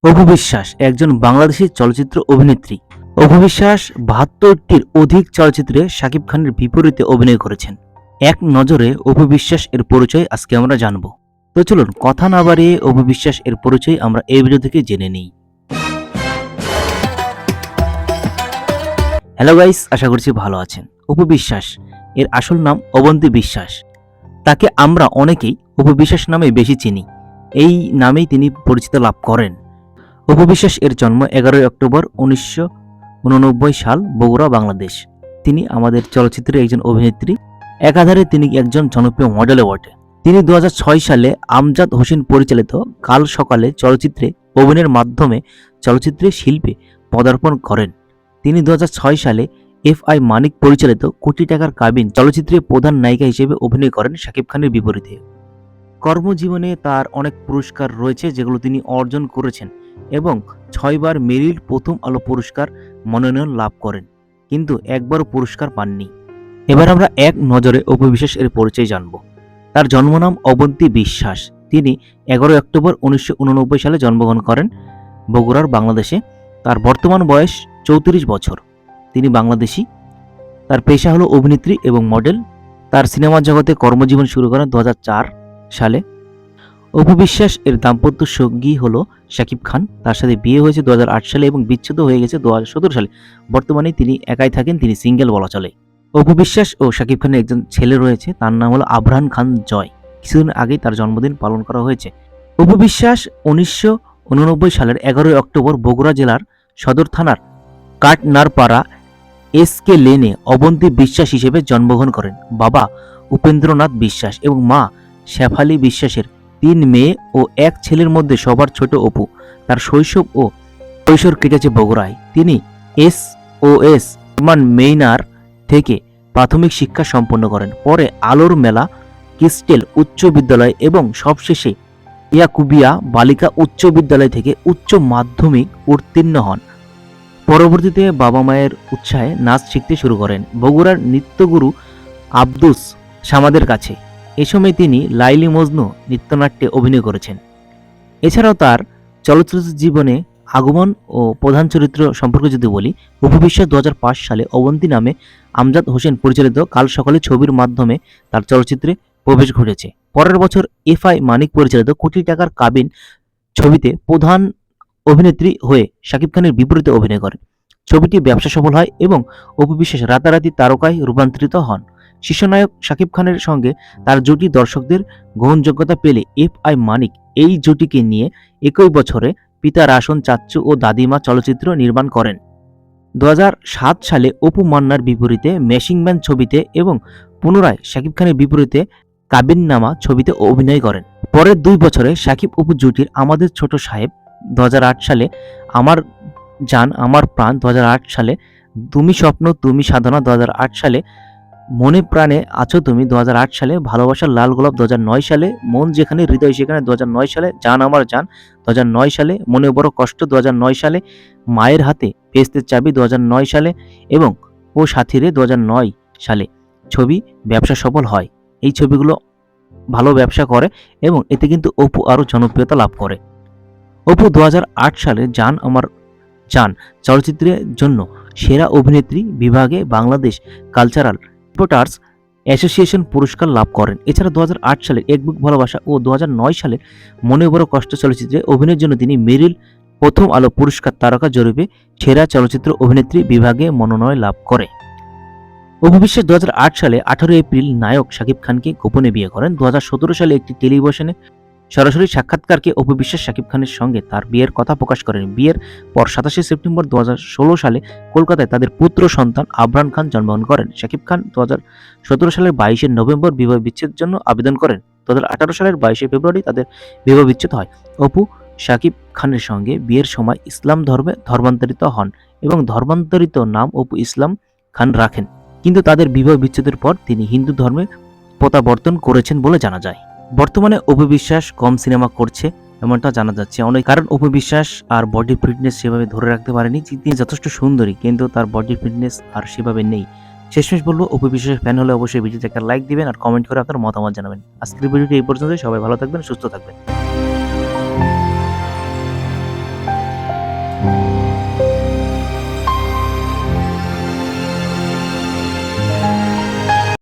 অপু বিশ্বাস একজন বাংলাদেশী চলচ্চিত্র অভিনেত্রী। অপু বিশ্বাস ৭২টির অধিক চলচ্চিত্রে শাকিব খানের বিপরীতে অভিনয় করেছেন। এক নজরে অপু বিশ্বাস এর পরিচয় আজকে আমরা জানব। তো চলুন কথা না বাড়িয়ে অপু বিশ্বাস এর পরিচয় আমরা এই ভিডিও থেকে জেনে নিই। হ্যালো গাইস, আশা করছি ভালো আছেন। অপু বিশ্বাস এর আসল নাম অবন্তী বিশ্বাস। তাকে আমরা অনেকেই অপু বিশ্বাস নামে বেশি চিনি। এই নামেই তিনি পরিচিত লাভ করেন। অপু বিশ্বাস এর জন্ম 11 অক্টোবর 1989 সাল, বগুড়া, বাংলাদেশ। তিনি আমাদের চলচ্চিত্রের একজন অভিনেত্রী, একাধারে তিনি একজন জনপ্রিয় মডেলও বটে। তিনি 2006 সালে আমজাদ হোসেন পরিচালিত কাল সকালে চলচ্চিত্রে অভিনয়ের মাধ্যমে চলচ্চিত্রে শিল্পে পদার্পণ করেন। তিনি 2006 সালে এফ.আই. মানিক পরিচালিত কোটি টাকার কাবিন চলচ্চিত্রে প্রধান নায়িকা হিসেবে অভিনয় করেন শাকিব খানের বিপরীতে। কর্মজীবনে তার অনেক পুরস্কার রয়েছে যেগুলো তিনি অর্জন করেছেন এবং 6 বার মেরিল প্রথম আলো পুরস্কার মনোনয়ন লাভ করেন, কিন্তু একবারও পুরস্কার পাননি। এবার আমরা এক নজরে অপু বিশ্বাস এর পরিচয় জানব। তার জন্মনাম অবন্তী বিশ্বাস। তিনি 11 অক্টোবর 1989 সালে জন্মগ্রহণ করেন বগুড়ার, বাংলাদেশে। তার বর্তমান বয়স 34 বছর। তিনি বাংলাদেশী। তার পেশা হলো অভিনেত্রী এবং মডেল। তার সিনেমা জগতে কর্মজীবন শুরু করেন 2004 সালে। অপু বিশ্বাস এর দাম্পত্য সঙ্গী হলো শাকিব খান। তার সাথে বিয়ে হয়েছে 2008 সালে এবং বিচ্ছেদ হয়ে গেছে 2017 সালে। বর্তমানে তিনি একাই থাকেন, তিনি সিঙ্গেল বলা চলে। অপু বিশ্বাস ও শাকিব খানের একজন ছেলে রয়েছে, তার নাম হলো আবরান খান জয়। কিছুদিন আগেই তার জন্মদিন পালন করা হয়েছে। অপু বিশ্বাস 1989 সালের 11 অক্টোবর বগুড়া জেলার সদর থানার কাটনারপাড়া এস.কে লেনে অবন্তী বিশ্বাস হিসেবে জন্মগ্রহণ করেন। বাবা উপেন্দ্রনাথ বিশ্বাস এবং মা শেফালী বিশ্বাসের 3 মেয়ে ও 1 ছেলের মধ্যে সবার ছোট অপু। তার শৈশব ও কৈশোর কেটেছে বগুড়ায়। তিনি এস.ও.এস. মেইনার থেকে প্রাথমিক শিক্ষা সম্পন্ন করেন। পরে আলোর মেলা ক্রিস্টেল উচ্চ বিদ্যালয় এবং সবশেষে ইয়াকুবিয়া বালিকা উচ্চ বিদ্যালয় থেকে উচ্চ মাধ্যমিক উত্তীর্ণ হন। পরবর্তীতে বাবা মায়ের উৎসাহে নাচ শিখতে শুরু করেন বগুড়ার নৃত্যগুরু আব্দুস সামাদের কাছে। এ সময় তিনি লাইলি মজনু নৃত্যনাট্যে অভিনয় করেছেন। এছাড়াও তার চলচ্চিত্র জীবনে আগমন ও প্রধান চরিত্র সম্পর্কে যদি বলি, অপু বিশ্বাস 2005 সালে অবন্তী নামে আমজাদ হোসেন পরিচালিত কাল সকালে ছবির মাধ্যমে তার চলচ্চিত্রে প্রবেশ ঘটেছে। পরের বছর এফ.আই. মানিক পরিচালিত কোটি টাকার কাবিন ছবিতে প্রধান অভিনেত্রী হয়ে শাকিব খানের বিপরীতে অভিনয় করেন। ছবিটি ব্যবসা সফল হয় এবং অপু বিশ্বাস রাতারাতি তারকায় রূপান্তরিত হন। শীর্ষনায়ক শাকিব খানের সঙ্গে তার জুটি দর্শকদের গ্রহণযোগ্যতা পেলে এফ.আই. মানিক এই জুটিকে নিয়ে একই বছরে পিতা রাসন, চাচ্চু ও দাদিমা চলচ্চিত্র নির্মাণ করেন। 2007 সালে অপু মান্নার বিপরীতে মেশিং ম্যান ছবিতে এবং পুনরায় শাকিব খানের বিপরীতে কাবিননামা ছবিতে অভিনয় করেন। পরের 2 বছরে শাকিব অপু জুটির আমাদের ছোট সাহেব 2008 সালে, আমার জান আমার প্রাণ 2008 সালে, তুমি স্বপ্ন তুমি সাধনা 2008 সালে, মনে প্রাণে আছো তুমি 2008 সালে, ভালোবাসার লাল গোলাপ 2009 সালে, মন যেখানে হৃদয় সেখানে 2009 সালে, জান আমার জান 2009 সালে, মনে বড় কষ্ট 2009 সালে, মায়ের হাতে বেহেশতের চাবি 2009 সালে এবং ও সাথীরে 2009 সালে ছবি ব্যবসা সফল হয়। এই ছবিগুলো ভালো ব্যবসা করে এবং এতে কিন্তু অপু আরও জনপ্রিয়তা লাভ করে। অপু 2008 সালে জান আমার জান চলচ্চিত্রের জন্য সেরা অভিনেত্রী বিভাগে বাংলাদেশ কালচারাল রিপোর্টার্স অ্যাসোসিয়েশন পুরস্কার লাভ করেন। এছাড়া 2008 সালে এক বুক ভালোবাসা ও 2009 সালে মনে বড় কষ্ট চলচ্চিত্রে অভিনয়ের জন্য তিনি মেরিল প্রথম আলো পুরস্কার তারকা জরিপে সেরা চলচ্চিত্র অভিনেত্রী বিভাগে মনোনয়ন লাভ করে। অপু বিশ্বাস 2008 সালে 18 এপ্রিল নায়ক শাকিব খানকে গোপনে বিয়ে করেন। 2017 সালে একটি টেলিভিশনে সরাসরি সাক্ষাৎকারকে অপু বিশ্বাস শাকিব খানের সঙ্গে তার বিয়ের কথা প্রকাশ করেন। বিয়ের পর 27 সেপ্টেম্বর 2016 সালে কলকাতায় তাদের পুত্র সন্তান আবরান খান জন্মগ্রহণ করেন। শাকিব খান 2017 সালের 22 নভেম্বর বিবাহ বিচ্ছেদের জন্য আবেদন করেন। 2018 সালের 22 ফেব্রুয়ারি তাদের বিবাহ বিচ্ছেদ হয়। অপু শাকিব খানের সঙ্গে বিয়ের সময় ইসলাম ধর্মে ধর্মান্তরিত হন এবং ধর্মান্তরিত নাম অপু ইসলাম খান রাখেন, কিন্তু তাদের বিবাহ বিচ্ছেদের পর তিনি হিন্দু ধর্মে প্রত্যাবর্তন করেছেন বলে জানা যায়। বর্তমানে অপু বিশ্বাস কম সিনেমা করছে এমনটা জানা যাচ্ছে অনেক, কারণ অপু বিশ্বাস আর বডি ফিটনেস সেভাবে ধরে রাখতে পারেনি। তিনি যথেষ্ট সুন্দরী কিন্তু তার বডি ফিটনেস আর সেভাবে নেই। শেষমেশ বলবো, অপু বিশ্বাসের ফ্যান হলে অবশ্যই ভিডিওতে একটা লাইক দিবেন আর কমেন্ট করে আপনার মতামত জানাবেন। আজকের ভিডিওটি এই পর্যন্তই। সবাই ভালো থাকবেন, সুস্থ থাকবেন। ধন্যবাদ।